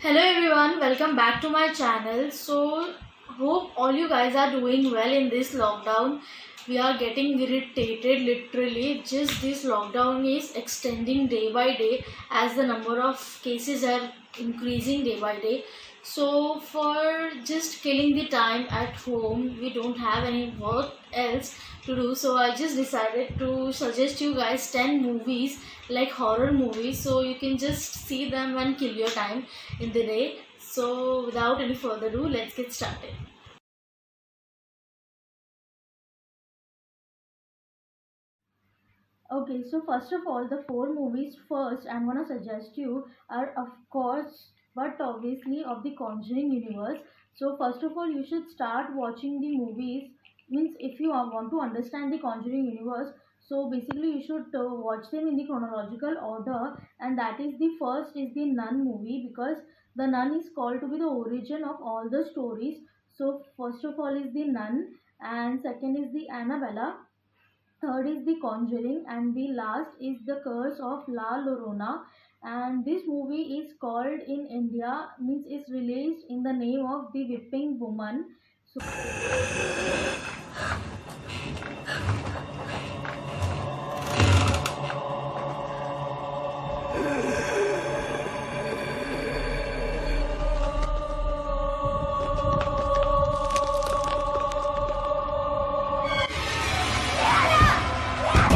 Hello everyone, welcome back to my channel. So, hope all you guys are doing well in this lockdown. We are getting irritated literally. Just this lockdown is extending day by day as the number of cases are increasing day by day. So, for just killing the time at home, we don't have any work else to do. So, I just decided to suggest you guys 10 movies like horror movies so you can just see them and kill your time in the day. So, without any further ado, let's get started. Okay, so first of all, the four movies first I'm gonna suggest you are, of course, but obviously of the Conjuring universe. So, first of all, you should start watching the movies. Means, if you want to understand the Conjuring universe, so basically, you should watch them in the chronological order, and that is the first is the Nun movie because the Nun is called to be the origin of all the stories. So, first of all, is the Nun, and second is the Annabella, third is the Conjuring, and the last is the Curse of La Llorona. And this movie is called in India, means it's released in the name of the Whipping Woman. So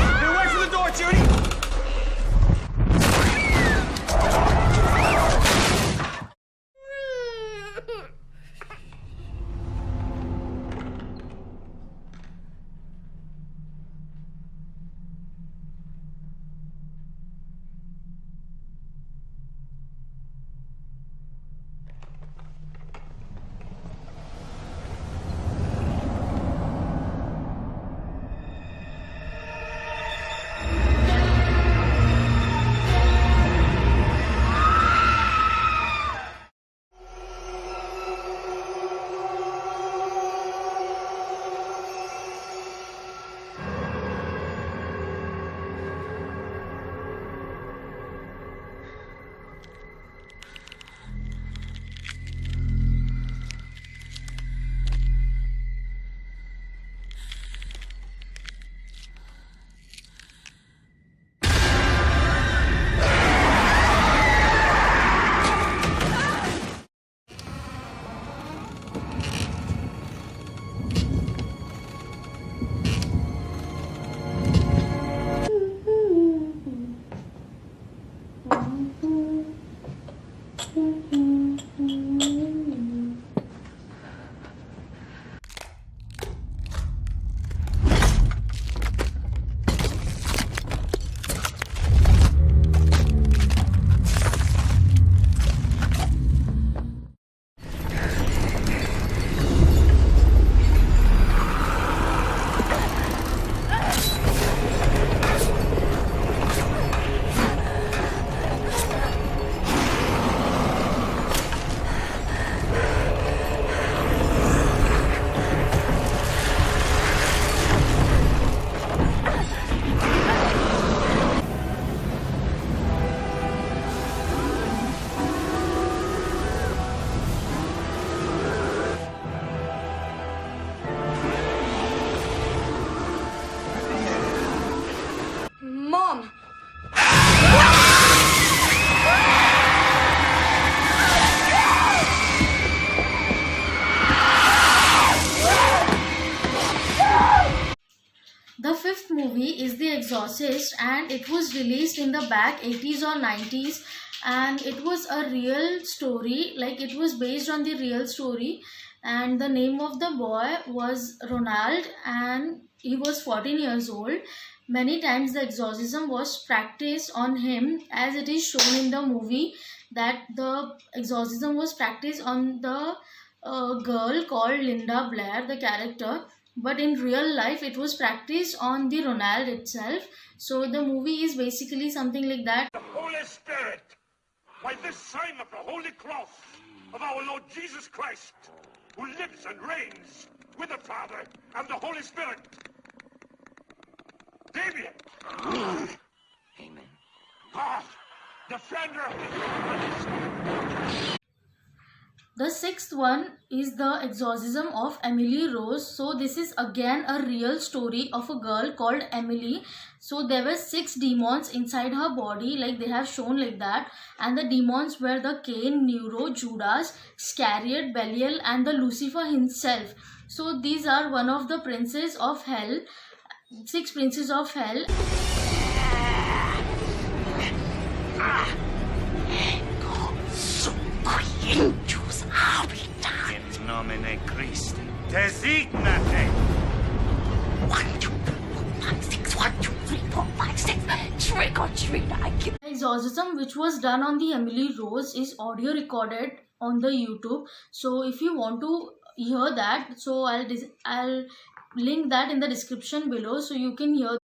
Get away from the door, Judy! Mom! the fifth movie is The Exorcist, and it was released in the back 80s or 90s, and it was a real story, like it was based on the real story. And the name of the boy was Ronald, and he was 14 years old. Many times the exorcism was practiced on him, as it is shown in the movie that the exorcism was practiced on the girl called Linda Blair, the character, but in real life it was practiced on the Ronald itself. So the movie is basically something like that. The Holy Spirit, by this sign of the Holy Cross of our Lord Jesus Christ, who lives and reigns with the Father and the Holy Spirit. Damien! Amen. God, defender of the humanity. The sixth one is the exorcism of Emily Rose. So this is again a real story of a girl called Emily. So there were 6 demons inside her body, like they have shown like that, and the demons were the Cain, Nero, Judas, Iscariot, Belial, and the Lucifer himself. So these are one of the princes of hell, 6 princes of hell. In nomine Christi, designate! 1, 2, 3, 4, 5, 6. 1, 2, 3, 4, 5, 6. Trick or treat, I give. The exorcism which was done on the Emily Rose is audio recorded on the YouTube. So if you want to hear that, so I'll link that in the description below so you can hear.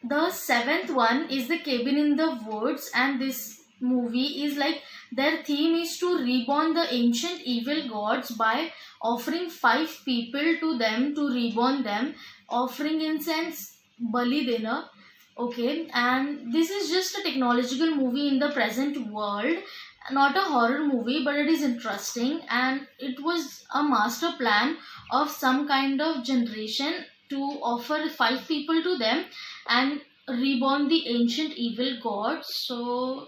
The seventh one is the Cabin in the Woods, and this movie is like their theme is to reborn the ancient evil gods by offering 5 people to them to reborn them, offering incense, bali dinner. Okay, and this is just a technological movie in the present world, not a horror movie, but it is interesting, and it was a master plan of some kind of generation to offer 5 people to them and reborn the ancient evil gods. So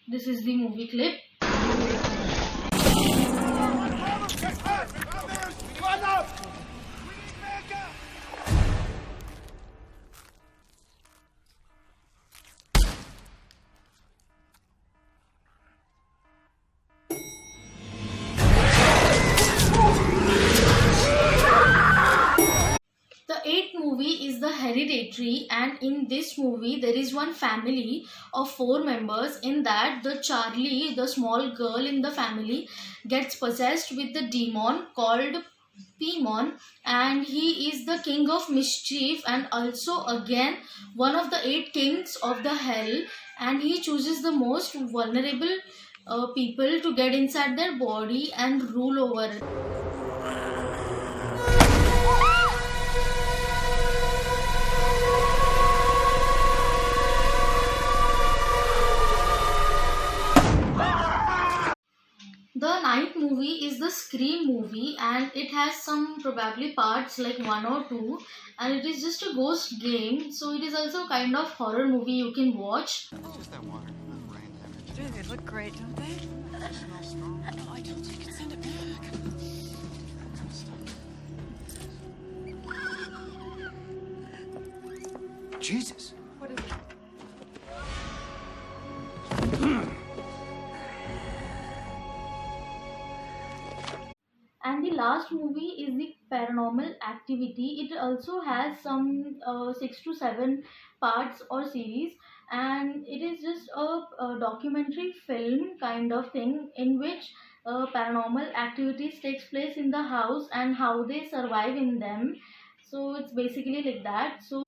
this is the movie clip. The eighth movie is The Hereditary, and in this movie there is one family of 4 members. In that, the Charlie, the small girl in the family, gets possessed with the demon called Paimon, and he is the king of mischief and also again one of the 8 kings of the hell, and he chooses the most vulnerable people to get inside their body and rule over it. The ninth movie is the Scream movie, and it has some probably parts like 1 or 2, and it is just a ghost game, so it is also kind of horror movie you can watch. Just that water, not brain damage. Dude, they look great, don't they? It smells strong. No, I told you you could send it back. Jesus. What is it? And the last movie is the Paranormal Activity. It also has some 6 to 7 parts or series, and it is just a documentary film kind of thing in which paranormal activities takes place in the house and how they survive in them. So it's basically like that. So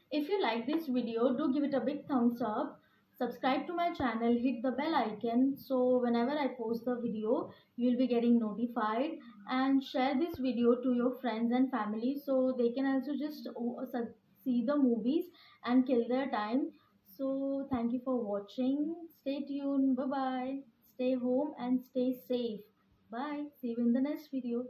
if you like this video, do give it a big thumbs up. Subscribe to my channel, hit the bell icon so whenever I post the video, you'll be getting notified. And share this video to your friends and family so they can also just see the movies and kill their time. So thank you for watching. Stay tuned. Bye bye. Stay home and stay safe. Bye. See you in the next video.